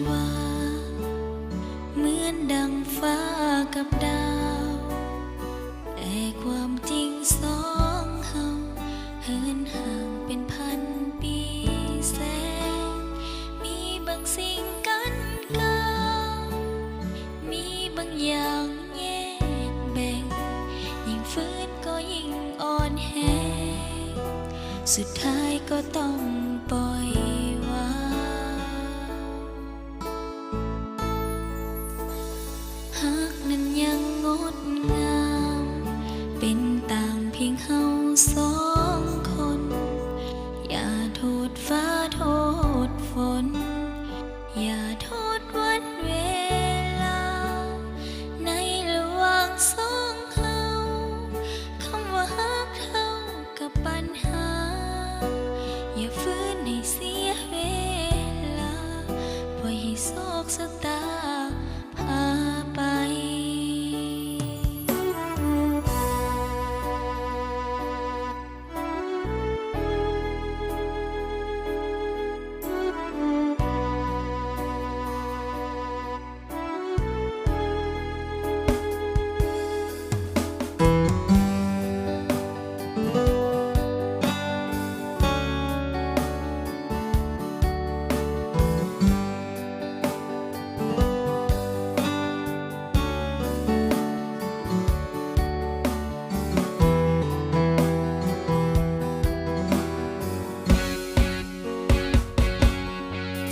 ว่าเหมือนดังฟ้ากับดาวแต่ความจริงสองเฮาเหินห่างเป็นพันปีแสนมีบางสิ่งกันกลางมีบางอย่างแยกแบ่งยิ่งฝืนก็ยิ่งอ่อนแรงสุดท้ายก็ต้องปล่อยวางหากนั้นยังงดงามเป็นต่างเพียงเฮาสองคนอย่าโทษฟ้าโทษฝนอย่าโทษวันเวลาในระหว่างสองเฮาคำว่าฮักเท่ากับปัญหาอย่าฝืนให้เสียเวลาปล่อยให้โศกชะตาพาไป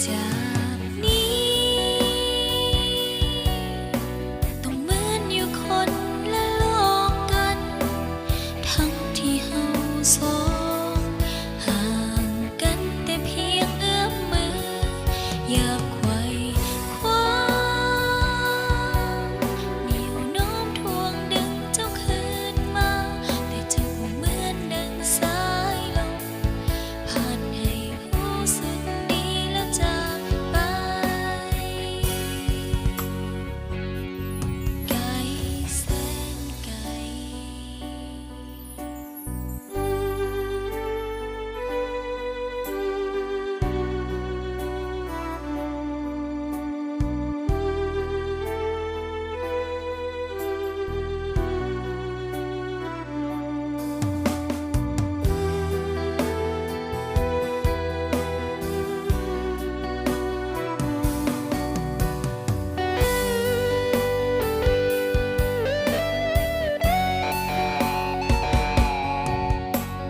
จากนี้ต้องเหมือนอยู่คนละโลกกันทั้งที่เฮาสองห่างกันแต่เพียงเอื้อมมืออยากไขว่คว้าเหนี่ยวโน้มถ่วงดึงเจ้าคืนมาแต่เจ้าเหมือนดังสายลมผ่านให้รู้สึกดีแล้วจากไปไกลแสนไกล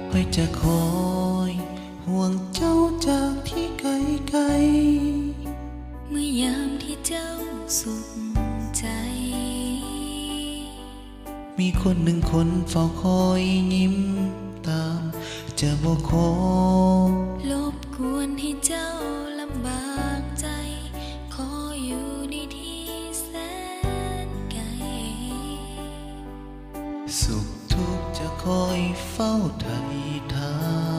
ไว้จะคอยห่วงเจ้าจากที่ไกลไกลเมื่อยามที่เจ้าสุขใจ มีคนหนึ่งคนเฝ้าคอยยิ้มตาม จะบอกขอรบกวนให้เจ้าลำบากใจ ขออยู่ในที่แสนไกล สุขทุกข์จะคอยเฝ้าไถ่ถาม